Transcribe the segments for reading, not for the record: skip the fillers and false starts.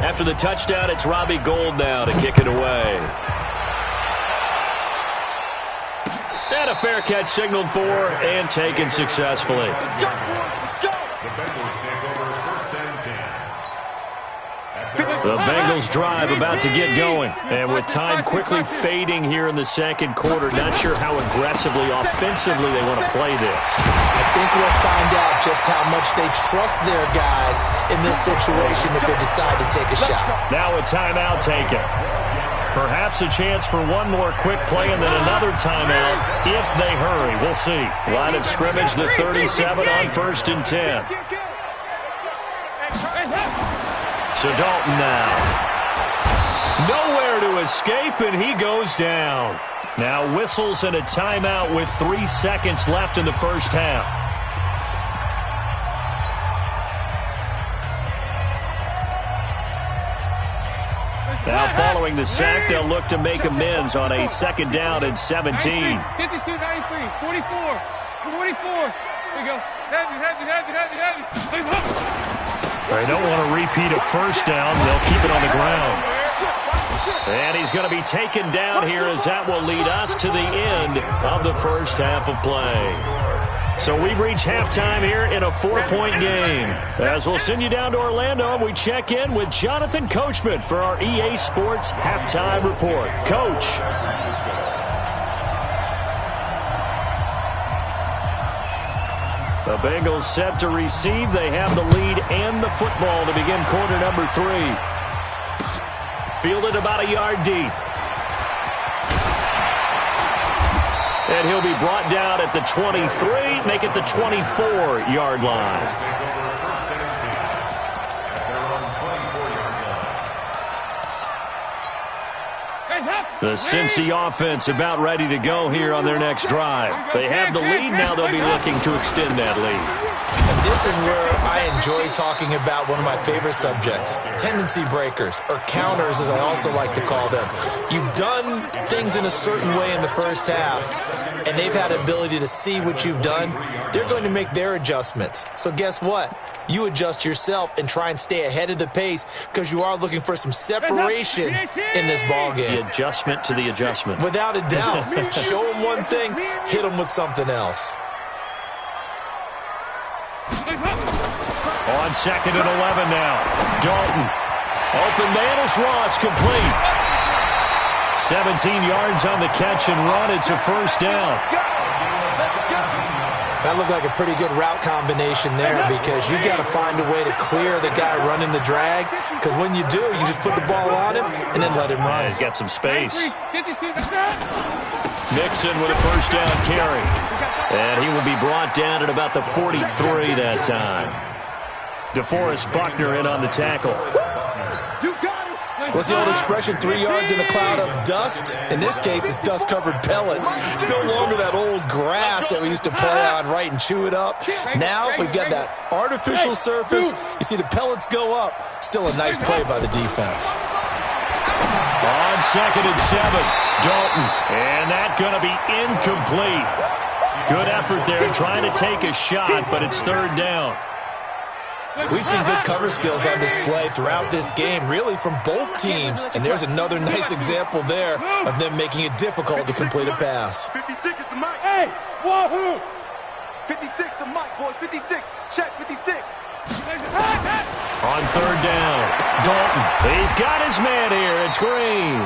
After the touchdown, it's Robbie Gould now to kick it away. And a fair catch signaled for and taken successfully. Let's go. The Bengals take over first and 10. The Bengals drive about to get going. And with time quickly fading here in the second quarter, not sure how aggressively, offensively they want to play this. I think we'll find out just how much they trust their guys in this situation if they decide to take a shot. Now a timeout taken. Perhaps a chance for one more quick play and then another timeout if they hurry. We'll see. Line of scrimmage, the 37 on 1st and 10. So Dalton now. Nowhere to escape, and he goes down. Now whistles and a timeout with 3 seconds left in the first half. Now following the sack, they'll look to make amends on a 2nd down and 17. 52, 93, 44, 44. There we go. Heavy. They don't want to repeat a first down. They'll keep it on the ground. And he's going to be taken down here as that will lead us to the end of the first half of play. So we've reached halftime here in a 4-point game. As we'll send you down to Orlando, we check in with Jonathan Coachman for our EA Sports Halftime Report. Coach. The Bengals set to receive. They have the lead and the football to begin quarter number 3. Fielded about a yard deep. And he'll be brought down at the 23, make it the 24-yard line. The Cincy offense about ready to go here on their next drive. They have the lead. Now they'll be looking to extend that lead. And this is where I enjoy talking about one of my favorite subjects, tendency breakers, or counters as I also like to call them. You've done things in a certain way in the first half, and they've had the ability to see what you've done. They're going to make their adjustments. So guess what? You adjust yourself and try and stay ahead of the pace because you are looking for some separation in this ballgame. The adjustment to the adjustment. Without a doubt. Show them one thing, hit them with something else. On 2nd and 11 now. Dalton. Open man is Ross, complete. 17 yards on the catch and run. It's a first down. That looked like a pretty good route combination there because you've got to find a way to clear the guy running the drag because when you do, you just put the ball on him and then let him run. Yeah, he's got some space. Mixon with a first down carry. And he will be brought down at about the 43 that time. DeForest Buckner in on the tackle. What's the old expression, 3 yards in a cloud of dust? In this case, it's dust-covered pellets. It's no longer that old grass that we used to play on, right, and chew it up. Now we've got that artificial surface. You see the pellets go up. Still a nice play by the defense. On 2nd and 7, Dalton. And that's going to be incomplete. Good effort there trying to take a shot, but it's 3rd down. We've seen good cover skills on display throughout this game, really from both teams. And there's another nice example there of them making it difficult to complete a pass. 56 is the mic. Hey, wahoo! 56 the mic, boys. 56. Check 56. On 3rd down, Dalton. He's got his man here. It's Green.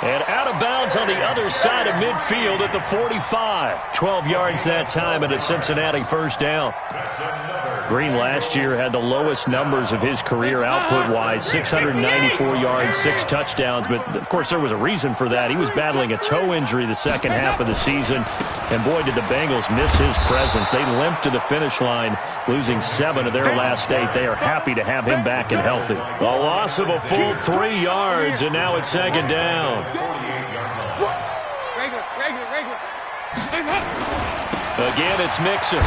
And out of bounds on the other side of midfield at the 45. 12 yards that time and a Cincinnati first down. Green last year had the lowest numbers of his career output-wise, 694 yards, 6 touchdowns. But, of course, there was a reason for that. He was battling a toe injury the second half of the season. And, boy, did the Bengals miss his presence. They limped to the finish line, losing 7 of their last 8. They are happy to have him back and healthy. A loss of a full 3 yards, and now it's 2nd down. Again, it's Mixon.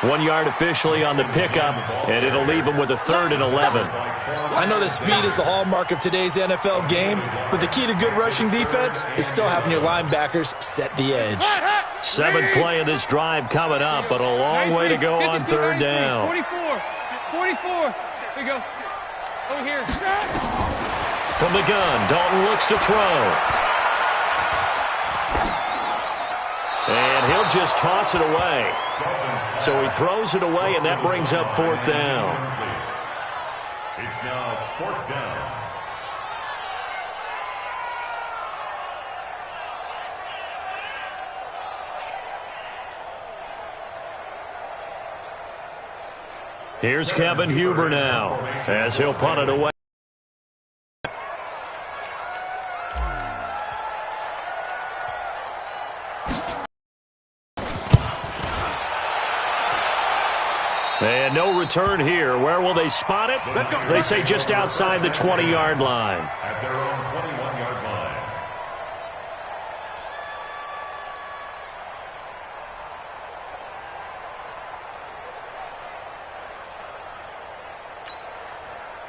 1 yard officially on the pickup, and it'll leave him with a 3rd and 11. I know that speed is the hallmark of today's NFL game, but the key to good rushing defense is still having your linebackers set the edge. 7th play of this drive coming up, but a long way to go on 3rd down. 44. Here we go. Over here. From the gun, Dalton looks to throw. And he'll just toss it away. So he throws it away, and that brings up 4th down. It's now 4th down. Here's Kevin Huber now, as he'll punt it away. And no return here. Where will they spot it? They say just outside the 20-yard line. At their own 21-yard line.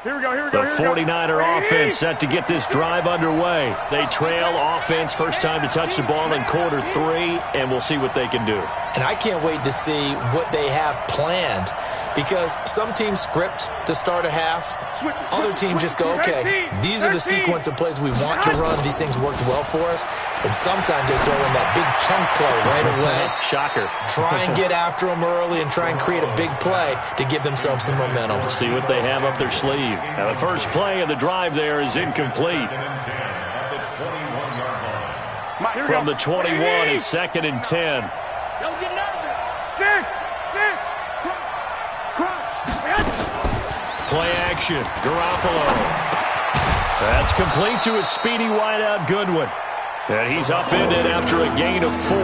Here we go, here we The go, here we go. 49er offense set to get this drive underway. They trail offense, first time to touch the ball in quarter 3, and we'll see what they can do. And I can't wait to see what they have planned, because some teams script to start a half. Other teams just go, okay, these are the sequence of plays we want to run. These things worked well for us. And sometimes they throw in that big chunk play right away. Shocker. Try and get after them early and try and create a big play to give themselves some momentum. See what they have up their sleeve. Now the first play of the drive there is incomplete. From the 21, it's 2nd and 10. Don't get nervous. Sit. Play action. Garoppolo. That's complete to a speedy wideout Goodwin. And he's upended after a gain of 4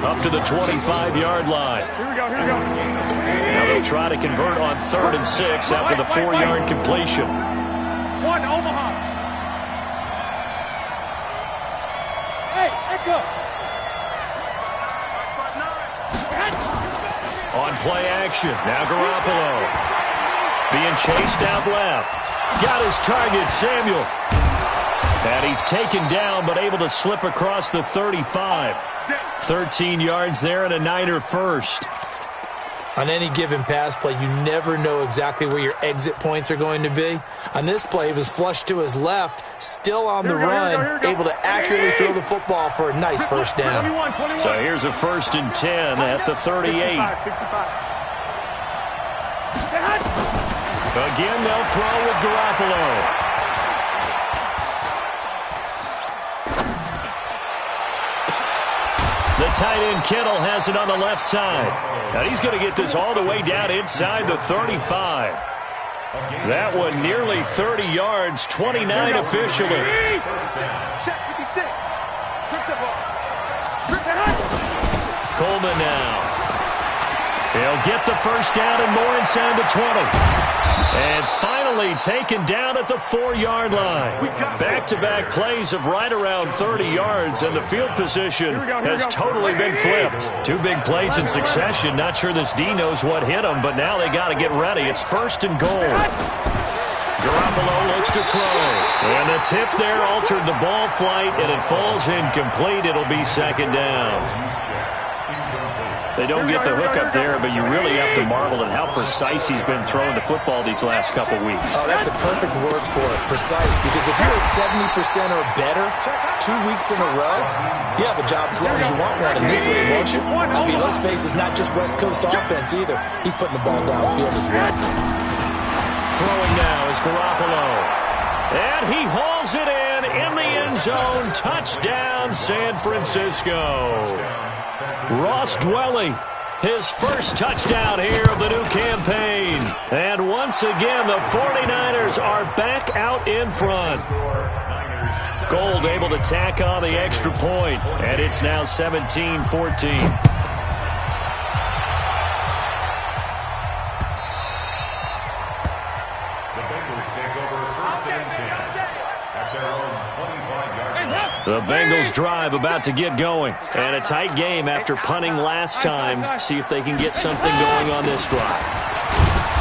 up to the 25-yard line. Here we go, here we go. Now they'll try to convert on 3rd and 6 after the 4-yard completion. 1, Omaha. Hey, let's go. On play action. Now Garoppolo. Being chased out left. Got his target, Samuel. And he's taken down, but able to slip across the 35. 13 yards there and a Niner first. On any given pass play, you never know exactly where your exit points are going to be. On this play, he was flushed to his left, still on the run, able to accurately throw the football for a nice first down. So here's a 1st and 10 at the 38. Again, they'll throw with Garoppolo. The tight end Kittle has it on the left side. And he's going to get this all the way down inside the 35. That one nearly 30 yards, 29 officially. Check 56. Strip the ball. Strip it up. Coleman now. He'll get the first down and more inside the 20. And finally taken down at the 4-yard line. Back-to-back plays of right around 30 yards, and the field position has totally been flipped. 2 big plays in succession. Not sure this D knows what hit him, but now they got to get ready. It's 1st and goal. Garoppolo looks to throw. And the tip there altered the ball flight, and it falls incomplete. It'll be 2nd down. They don't get the hook up there, but you really have to marvel at how precise he's been throwing the football these last couple weeks. Oh, that's the perfect word for it, precise, because if you're at 70% or better 2 weeks in a row, you have a job as long as you want one in this league, won't you? I mean, let's face it, it's not just West Coast offense either. He's putting the ball downfield as well. Throwing now is Garoppolo. And he hauls it in the end zone. Touchdown, San Francisco. Ross Dwelly, his first touchdown here of the new campaign. And once again, the 49ers are back out in front. Gold able to tack on the extra point, and it's now 17-14. The Bengals drive about to get going. And a tight game after punting last time. See if they can get something going on this drive.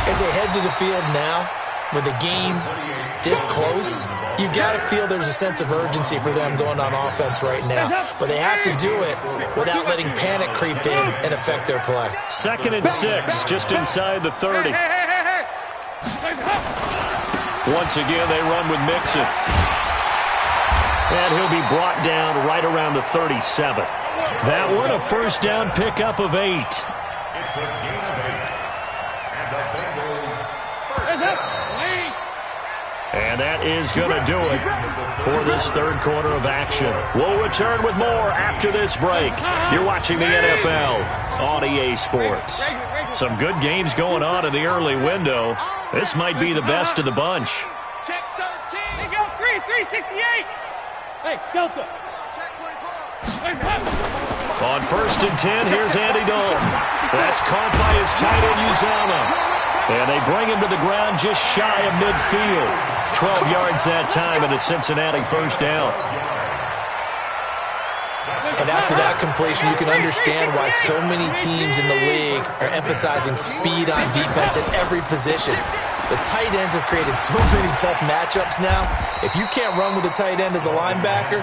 As they head to the field now, with the game this close, you've got to feel there's a sense of urgency for them going on offense right now. But they have to do it without letting panic creep in and affect their play. 2nd and 6, just inside the 30. Once again, they run with Mixon. And he'll be brought down right around the 37. That one, a first down pickup of 8. It's a gain of 8. And the Bengals first down. And that is going to do it for this third quarter of action. We'll return with more after this break. You're watching the NFL on EA Sports. Some good games going on in the early window. This might be the best of the bunch. Check 13. Here go 368. Hey, Delta. On 1st and 10, here's Andy Dalton. That's caught by his tight end, Uzama. And they bring him to the ground just shy of midfield. 12 yards that time, and a Cincinnati first down. And after that completion, you can understand why so many teams in the league are emphasizing speed on defense at every position. The tight ends have created so many tough matchups now. If you can't run with a tight end as a linebacker,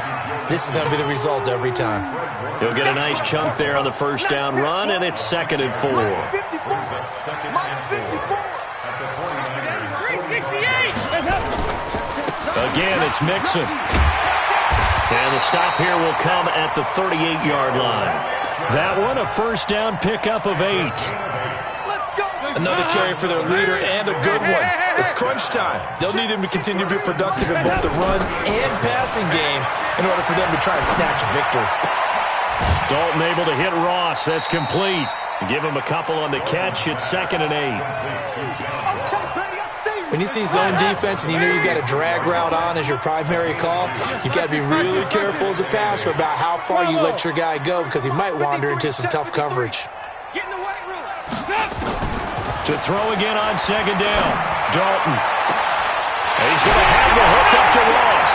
this is going to be the result every time. He'll get a nice chunk there on the first down run, and it's 2nd and 4. Again, it's Mixon. And the stop here will come at the 38-yard line. That one, a first down pickup of 8. Another carry for their leader and a good one. It's crunch time. They'll need him to continue to be productive in both the run and passing game in order for them to try and snatch a victory. Dalton able to hit Ross. That's complete. Give him a couple on the catch. It's 2nd and 8. When you see zone defense and you know you've got a drag route on as your primary call, you've got to be really careful as a passer about how far you let your guy go because he might wander into some tough coverage. To throw again on 2nd down. Dalton. He's going to have the hook up to Ross.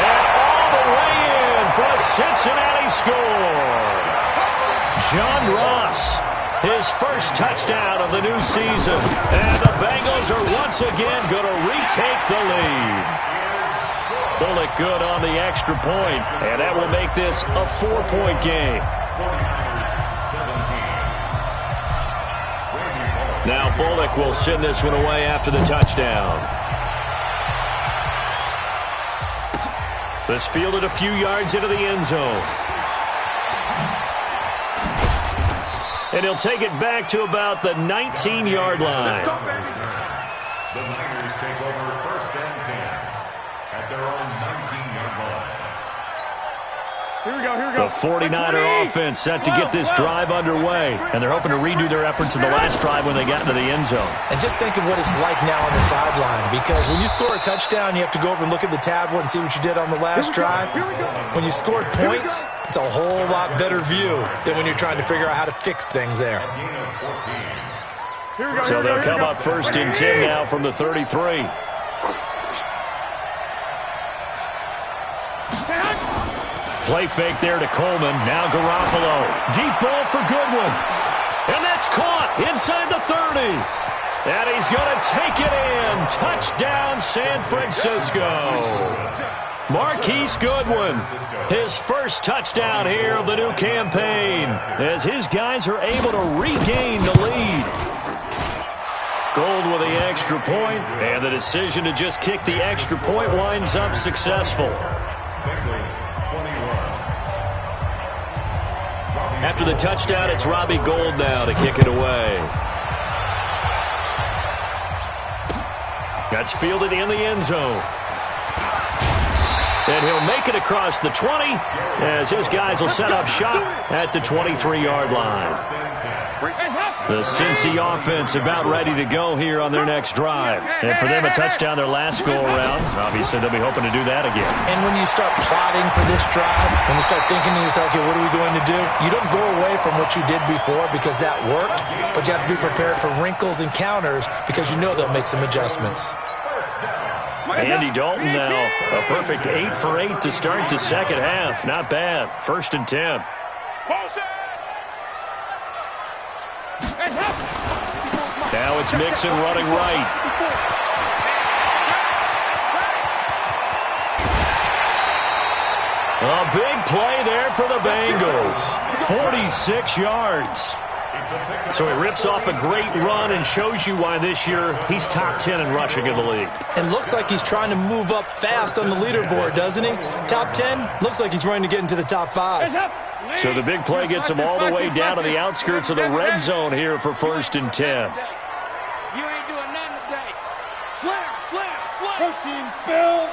And all the way in for a Cincinnati score. John Ross. His first touchdown of the new season. And the Bengals are once again going to retake the lead. Bullock good on the extra point, and that will make this a 4-point game. Now Bullock will send this one away after the touchdown. This fielded a few yards into the end zone. And he'll take it back to about the 19-yard line. The Niners take over 1st and 10 at their own 19-yard line. Here we go. The 49er offense set to get this drive underway. And they're hoping to redo their efforts in the last drive when they got into the end zone. And just think of what it's like now on the sideline, because when you score a touchdown, you have to go over and look at the tablet and see what you did on the last drive. When you scored points, it's a whole lot better view than when you're trying to figure out how to fix things there. So they'll come up 1st and 10 now from the 33. Play fake there to Coleman. Now Garoppolo. Deep ball for Goodwin. And that's caught inside the 30. And he's going to take it in. Touchdown, San Francisco. Marquise Goodwin, his first touchdown here of the new campaign, as his guys are able to regain the lead. Gold with the extra point, and the decision to just kick the extra point winds up successful. After the touchdown, it's Robbie Gould now to kick it away. That's fielded in the end zone. And he'll make it across the 20 as his guys will set up shop at the 23-yard line. The Cincy offense about ready to go here on their next drive. And for them, a touchdown their last go-around. Obviously, they'll be hoping to do that again. And when you start plotting for this drive, when you start thinking to yourself, okay, what are we going to do? You don't go away from what you did before because that worked, but you have to be prepared for wrinkles and counters because you know they'll make some adjustments. Andy Dalton now, a perfect 8 for 8 to start the second half. Not bad. 1st and 10. Now it's Mixon running right. A big play there for the Bengals. 46 yards. So he rips off a great run and shows you why this year he's top 10 in rushing in the league. And looks like he's trying to move up fast on the leaderboard, doesn't he? Top 10, looks like he's running to get into the top 5. So the big play gets him all the way down to the outskirts of the red zone here for 1st and 10. You ain't doing nothing today. Slam, slam, slam. Protein spill.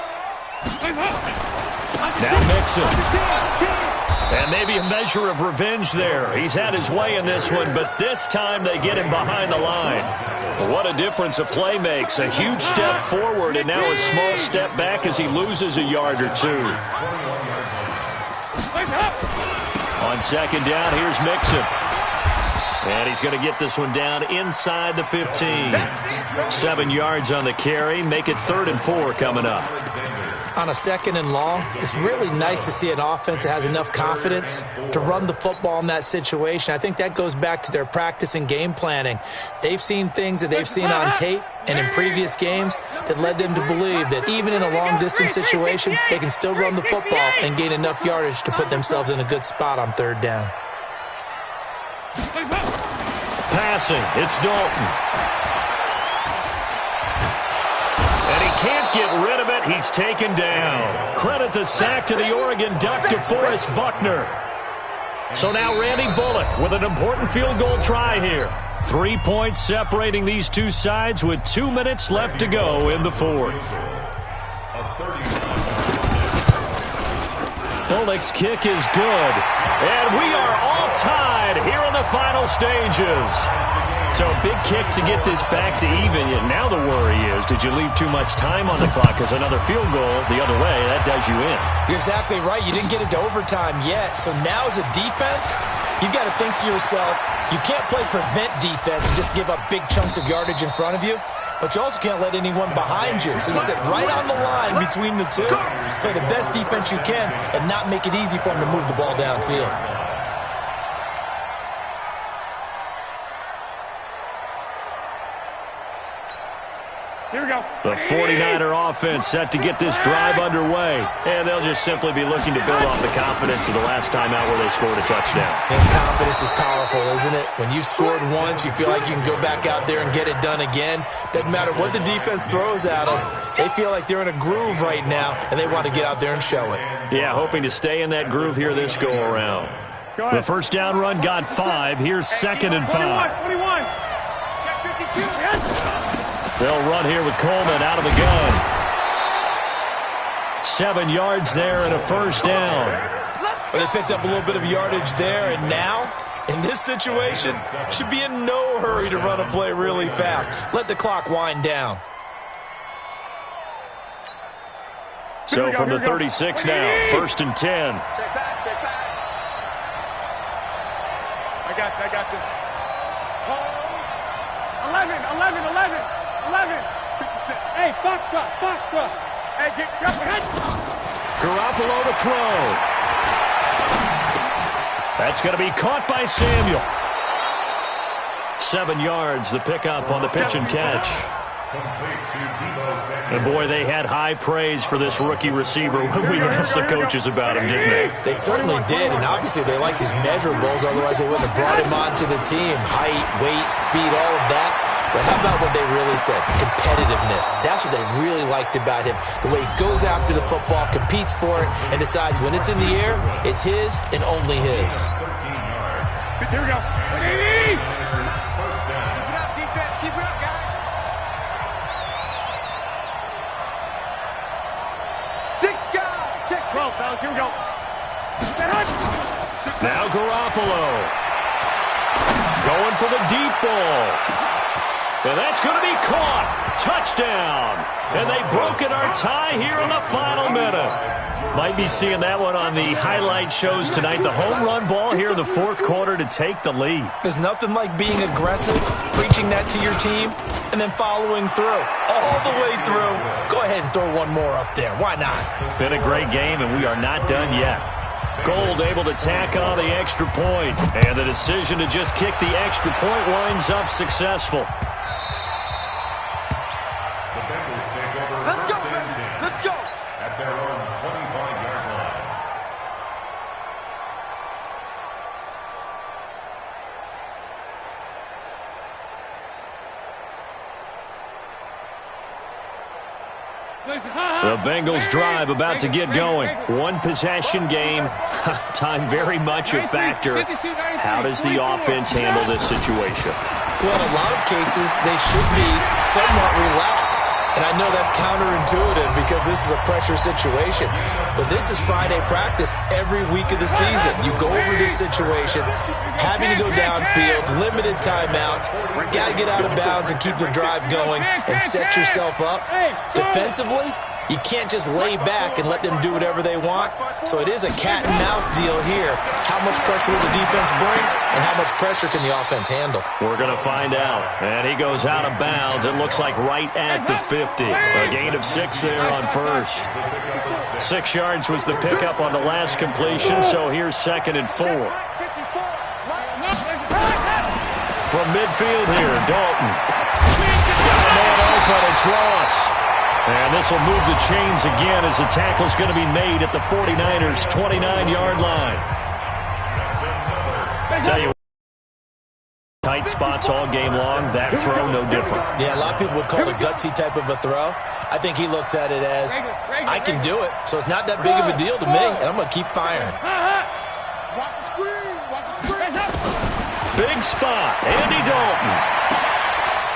Now Mixon. And maybe a measure of revenge there. He's had his way in this one, but this time they get him behind the line. What a difference a play makes. A huge step forward and now a small step back as he loses a yard or two. On 2nd down, here's Mixon. And he's going to get this one down inside the 15. 7 yards on the carry. Make it 3rd and 4 coming up. On a 2nd and long, it's really nice to see an offense that has enough confidence to run the football in that situation. I think that goes back to their practice and game planning. They've seen things that they've seen on tape and in previous games that led them to believe that even in a long-distance situation, they can still run the football and gain enough yardage to put themselves in a good spot on 3rd down. Passing, it's Dalton. And he can't get rid of it. He's taken down. Credit the sack to the Oregon Duck, DeForest Buckner. So now Randy Bullock with an important field goal try here. 3 points separating these two sides with 2 minutes left to go in the 4th. Bullock's kick is good. And we are all tied here in the final stages. So a big kick to get this back to even. Now the worry is, did you leave too much time on the clock? Because another field goal the other way, that does you in. You're exactly right. You didn't get it to overtime yet. So now as a defense, you've got to think to yourself, you can't play prevent defense and just give up big chunks of yardage in front of you. But you also can't let anyone behind you. So you sit right on the line between the two, play the best defense you can, and not make it easy for them to move the ball downfield. Here we go. The 49er offense set to get this drive underway. And they'll just simply be looking to build off the confidence of the last time out where they scored a touchdown. And confidence is powerful, isn't it? When you've scored once, you feel like you can go back out there and get it done again. Doesn't matter what the defense throws at them. They feel like they're in a groove right now, and they want to get out there and show it. Yeah, hoping to stay in that groove here this go-around. The first down run got 5. Here's 2nd and 5. 21. Check 52. Yes. They'll run here with Coleman out of the gun. 7 yards there and a first down. Well, they picked up a little bit of yardage there, and now, in this situation, should be in no hurry to run a play really fast. Let the clock wind down. So from the 36 now, 1st and 10. Check back, check back. I got this. 11. 11. Hey, Foxtrot. Hey, get ahead. Garoppolo to throw. That's going to be caught by Samuel. 7 yards, the pickup on the pitch and catch. And boy, they had high praise for this rookie receiver when we asked the coaches about him, didn't they? They certainly did, and obviously they liked his measurables, otherwise they wouldn't have brought him onto the team. Height, weight, speed, all of that. But how about what they really said? Competitiveness. That's what they really liked about him. The way he goes after the football, competes for it, and decides when it's in the air, it's his and only his. Here we go. Keep it up, defense. Keep it up, guys. 6 guys. Check 12, fellas. Here we go. Now Garoppolo. Going for the deep ball. And that's going to be caught. Touchdown. And they've broken our tie here in the final minute. Might be seeing that one on the highlight shows tonight. The home run ball here in the 4th quarter to take the lead. There's nothing like being aggressive, preaching that to your team, and then following through. All the way through. Go ahead and throw one more up there. Why not? Been a great game, and we are not done yet. Gold able to tack on the extra point. And the decision to just kick the extra point winds up successful. Let's go. At their own 25-yard line. The Bengals drive about to get going. One possession game. Time very much a factor. How does the offense handle this situation? Well, in a lot of cases, they should be somewhat relaxed. And I know that's counterintuitive because this is a pressure situation. But this is Friday practice every week of the season. You go over this situation, having to go downfield, limited timeouts, got to get out of bounds and keep the drive going and set yourself up. Defensively, you can't just lay back and let them do whatever they want. So it is a cat and mouse deal here. How much pressure will the defense bring and how much pressure can the offense handle? We're going to find out. And he goes out of bounds. It looks like right at the 50. A gain of 6 there on first. 6 yards was the pickup on the last completion, so here's 2nd and 4. From midfield here, Dalton. Got a man open, it's Ross. And this will move the chains again as the tackle's going to be made at the 49ers' 29-yard line. Tell you, tight spots all game long. That throw, no different. Yeah, a lot of people would call it a gutsy type of a throw. I think he looks at it as, I can do it, so it's not that big of a deal to me, and I'm going to keep firing. Watch the screen. Watch the screen. Big spot, Andy Dalton.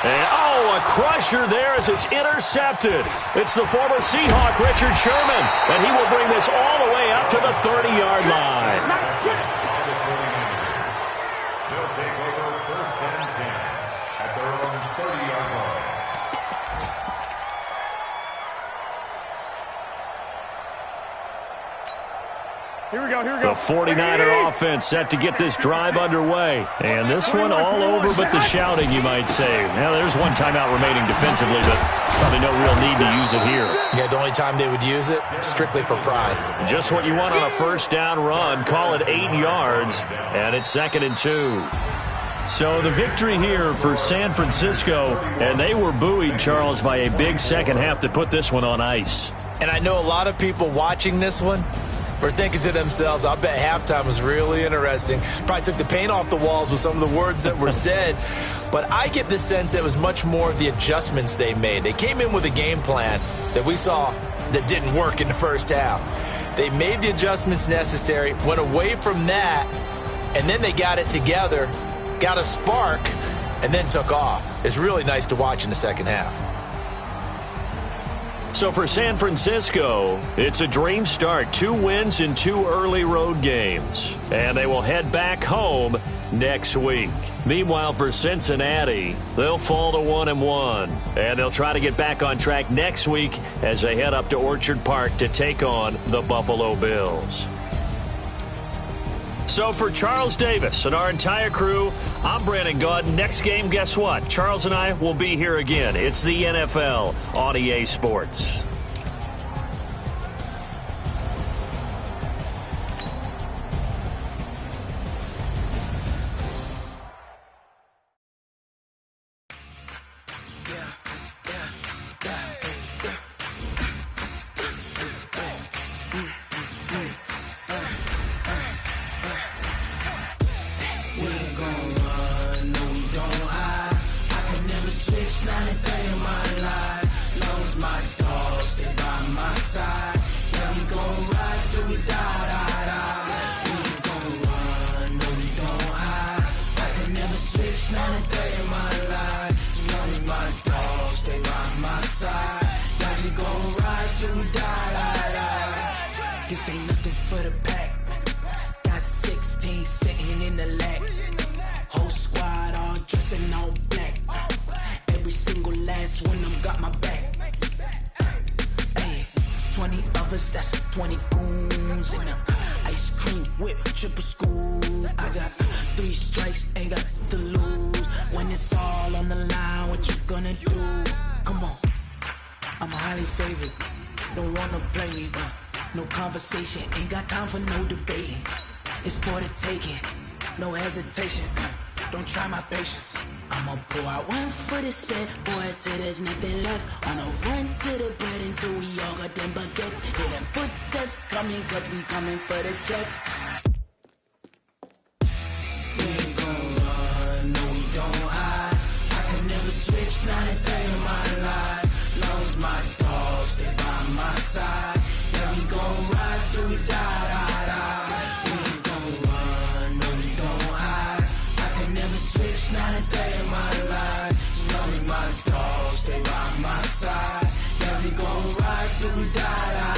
And, a crusher there as it's intercepted. It's the former Seahawk, Richard Sherman, and he will bring this all the way up to the 30-yard line. They'll take over 1st and 10 at their own 30-yard line. Here we go. The 49er offense set to get this drive underway. And this one all over but the shouting, you might say. Now, there's one timeout remaining defensively, but probably no real need to use it here. Yeah, the only time they would use it, strictly for pride. Just what you want on a first down run. Call it 8 yards, and it's 2nd and 2. So the victory here for San Francisco, and they were buoyed, Charles, by a big second half to put this one on ice. And I know a lot of people watching this one were thinking to themselves, I bet halftime was really interesting. Probably took the paint off the walls with some of the words that were said. But I get the sense it was much more of the adjustments they made. They came in with a game plan that we saw that didn't work in the first half. They made the adjustments necessary, went away from that, and then they got it together, got a spark, and then took off. It's really nice to watch in the second half. So for San Francisco, it's a dream start. 2 wins in 2 early road games. And they will head back home next week. Meanwhile, for Cincinnati, they'll fall to 1-1. And they'll try to get back on track next week as they head up to Orchard Park to take on the Buffalo Bills. So for Charles Davis and our entire crew, I'm Brandon Gaudin. Next game, guess what? Charles and I will be here again. It's the NFL on EA Sports. This ain't nothing for the pack. Got 16 sitting in the lap. Whole squad all dressing all black. Every single last one of them got my back. Hey, 20 of us, that's 20 goons in the ice cream whip, triple scoop. I got 3 strikes, ain't got to lose. When it's all on the line, what you gonna do? Come on, I'm highly favored. Don't wanna play me, no conversation, ain't got time for no debating. It's for the taking, no hesitation. Don't try my patience. I'ma pour out one for the set, boy, till there's nothing left. On a run to the bread until we all got them baguettes. Hear them footsteps coming, cause we coming for the check. We ain't gon' run, no we don't hide. I can never switch, not a day in my life. Long as my dogs, they stay by my side. Yeah, we gon' ride till we die.